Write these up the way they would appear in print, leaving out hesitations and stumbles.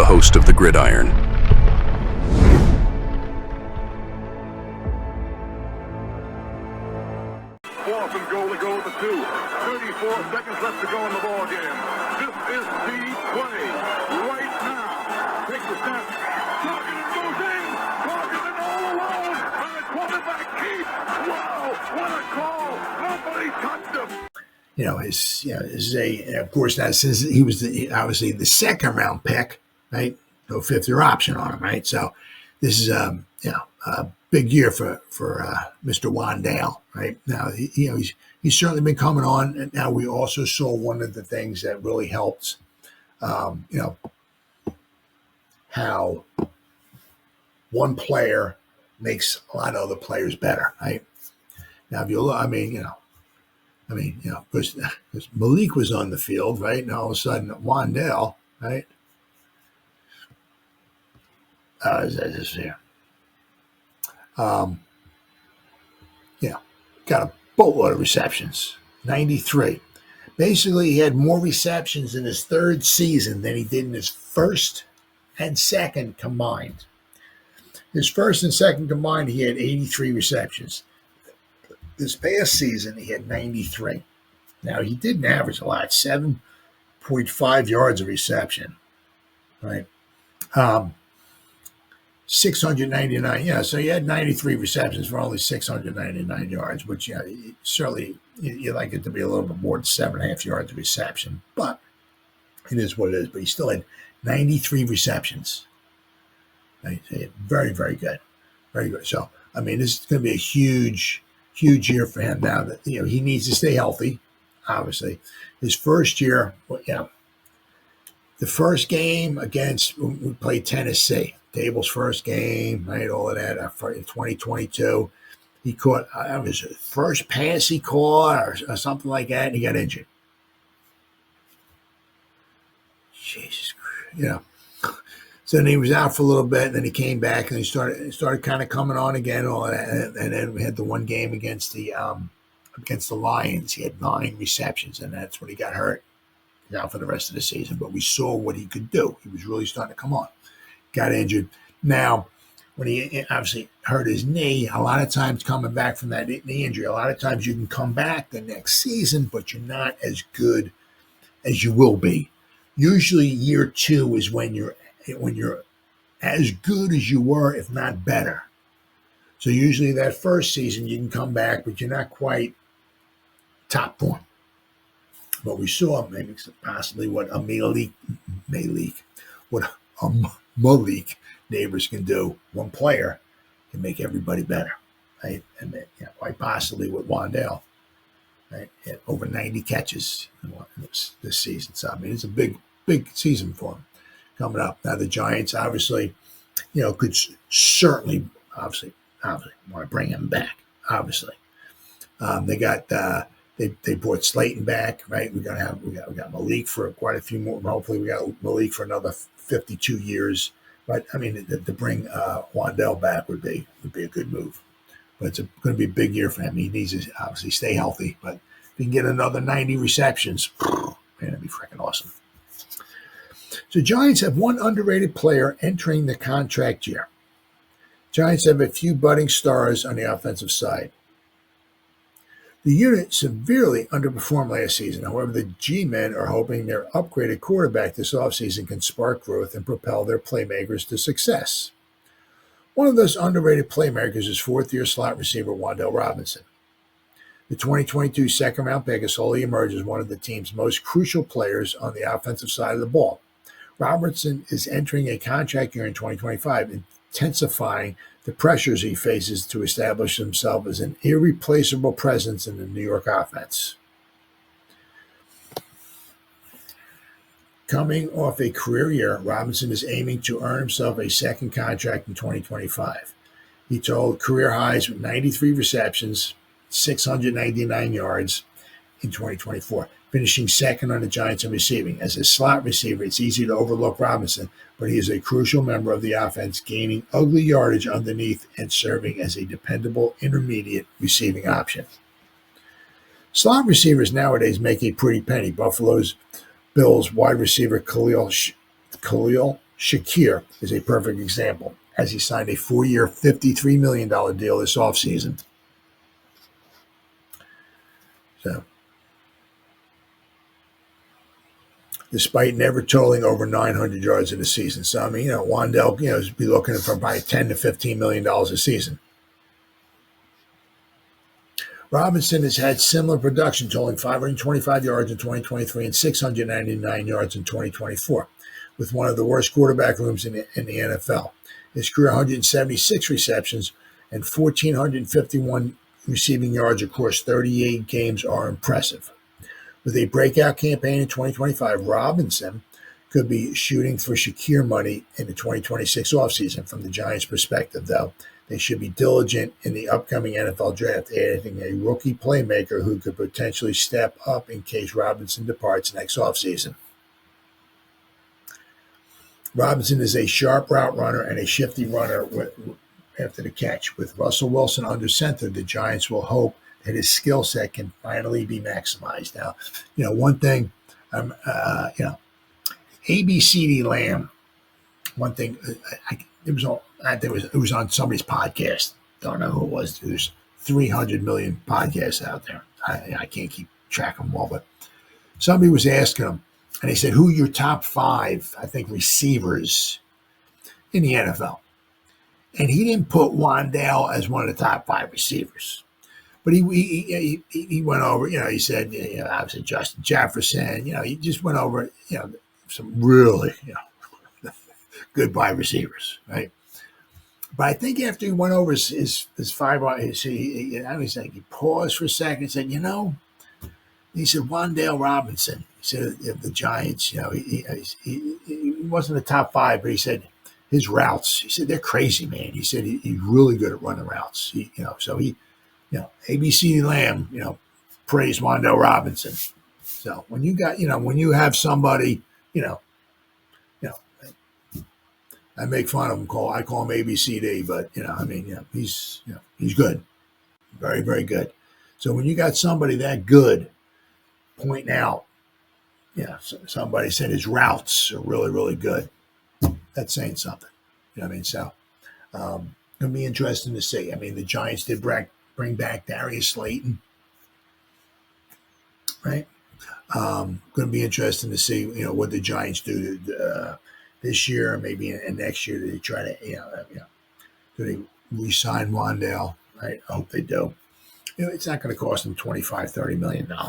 host of the Gridiron. Fourth and goal to go with the 2. 34 seconds left to go in the ball game. This is the play right now. Takes the snap. Targeted goes in. Targeted all alone. And the quarterback keeps. Wow, what a call. Nobody touched him. Of course, now since he was obviously the second round pick, right? No fifth year option on him, right? So this is a big year for Mr. Wan'Dale, right? Now he's certainly been coming on, and now we also saw one of the things that really helped, how one player makes a lot of other players better, right? Now if you look, because Malik was on the field, right? And all of a sudden, Wan'Dale, right? Is that this here? Got a boatload of receptions, 93. Basically, he had more receptions in his third season than he did in his first and second combined. His first and second combined, he had 83 receptions. This past season, he had 93. Now, he didn't average a lot, 7.5 yards of reception, right? 699, so he had 93 receptions for only 699 yards, which certainly you like it to be a little bit more than 7.5 yards of reception, but it is what it is. But he still had 93 receptions. Right? Very, very good. Very good. So, this is going to be a huge year for him now that, he needs to stay healthy, obviously. His first year, the first game against, we played Tennessee. Dable's first game, right? All of that. In 2022, he caught, it was the first pass he caught or something like that, and he got injured. Jesus Christ, So then he was out for a little bit, and then he came back, and he started kind of coming on again, all of that. And then we had the one game against the Lions. He had 9 receptions, and that's when he got hurt. He's out for the rest of the season. But we saw what he could do. He was really starting to come on. Got injured. Now, when he obviously hurt his knee, a lot of times coming back from that knee injury, a lot of times you can come back the next season, but you're not as good as you will be. Usually year 2 is when you're as good as you were, if not better. So usually that first season you can come back, but you're not quite top form. But we saw maybe possibly what Malik Neighbors can do. One player can make everybody better, right? And then, quite possibly with Wan'Dale, right? He had over 90 catches this season. So it's a big season for him coming up. Now the Giants obviously, could certainly obviously want to bring him back. Obviously, they got they brought Slayton back, right? We got Malik for quite a few more. Hopefully, we got Malik for another 52 years. But to bring Wan'Dale back would be a good move. But it's going to be a big year for him. He needs to obviously stay healthy. But if he can get another 90 receptions, man, it'd be freaking awesome. So Giants have one underrated player entering the contract year. Giants have a few budding stars on the offensive side. The unit severely underperformed last season. However, the G-men are hoping their upgraded quarterback this offseason can spark growth and propel their playmakers to success. One of those underrated playmakers is fourth-year slot receiver Wan'Dale Robinson. The 2022 second-round pick has slowly emerged as one of the team's most crucial players on the offensive side of the ball. Robertson is entering a contract year in 2025, intensifying the pressures he faces to establish himself as an irreplaceable presence in the New York offense. Coming off a career year, Robinson is aiming to earn himself a second contract in 2025. He told career highs with 93 receptions, 699 yards in 2024, finishing second on the Giants in receiving. As a slot receiver, it's easy to overlook Robinson, but he is a crucial member of the offense, gaining ugly yardage underneath and serving as a dependable intermediate receiving option. Slot receivers nowadays make a pretty penny. Buffalo's Bills wide receiver Khalil Shakir is a perfect example, as he signed a 4-year, $53 million deal this offseason. So, despite never totaling over 900 yards in a season. So, I mean, Wan'Dale, is be looking for probably $10 to $15 million a season. Robinson has had similar production, totaling 525 yards in 2023 and 699 yards in 2024, with one of the worst quarterback rooms in the NFL. His career 176 receptions and 1,451 receiving yards across 38 games are impressive. With a breakout campaign in 2025, Robinson could be shooting for Shakir money in the 2026 offseason. From the Giants' perspective, though, they should be diligent in the upcoming NFL draft, adding a rookie playmaker who could potentially step up in case Robinson departs next offseason. Robinson is a sharp route runner and a shifty runner after the catch. With Russell Wilson under center, the Giants will hope that his skill set can finally be maximized. Now, one thing, ABCD Lamb. One thing, it was on somebody's podcast. Don't know who it was. There's 300 million podcasts out there. I can't keep track of them all, but somebody was asking him, and they said, "Who are your top 5, I think, receivers in the NFL?" And he didn't put Wan'Dale as one of the top 5 receivers. But he went over, he said, obviously Justin Jefferson, he just went over, some really, good wide receivers, right? But I think after he went over his 5, he paused for a second and said, he said, Wan'Dale Robinson. He said, the Giants, he wasn't the top 5, but he said his routes, he said, they're crazy, man. He said he's really good at running routes. ABC Lamb, praise Wan'Dale Robinson. So when when you have somebody, I make fun of him. I call him ABCD, but he's good, very, very good. So when you got somebody that good, pointing out, somebody said his routes are really, really good. That's saying something. So it'll be interesting to see. The Giants did bring back Darius Slayton, right? Going to be interesting to see, what the Giants do this year, maybe in next year. Do they try to, do they re-sign Wan'Dale? Right? I hope they do. It's not going to cost them $25-30 million. You know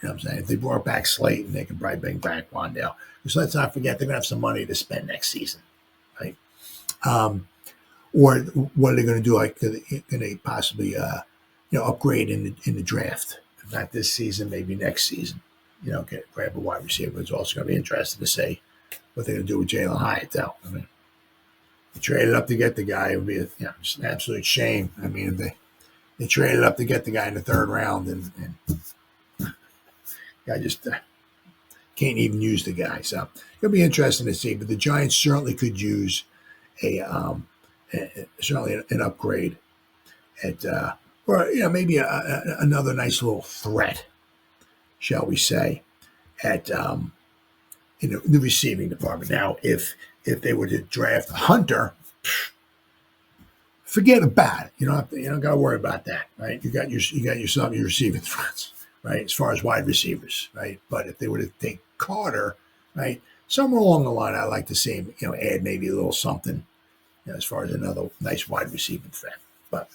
what I'm saying? If they brought back Slayton, they can probably bring back Wan'Dale. Because let's not forget, they're going to have some money to spend next season, right? Or what are they going to do? Like, can they possibly, upgrade in the draft? If not this season, maybe next season. Grab a wide receiver. It's also going to be interesting to see what they're going to do with Jalen Hyatt, though. They traded up to get the guy. It would be just an absolute shame. If they traded up to get the guy in the 3rd round, and I just can't even use the guy. So it'll be interesting to see. But the Giants certainly could use certainly an upgrade at, or maybe another nice little threat, shall we say, at the receiving department. Now, if they were to draft Hunter, forget about it. You don't got to worry about that, right? You got yourself your receiving threats, right? As far as wide receivers, right? But if they were to take Carter, right, somewhere along the line, I'd like to see him, add maybe a little something, as far as another nice wide receiving threat. But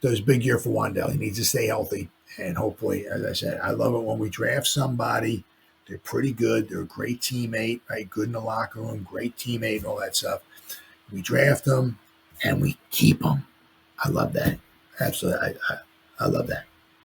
there's a big year for Wan'Dale. He needs to stay healthy, and hopefully, as I said, I love it when we draft somebody. They're pretty good. They're a great teammate, right? Good in the locker room, great teammate, and all that stuff. We draft them and we keep them. I love that. Absolutely. I love that.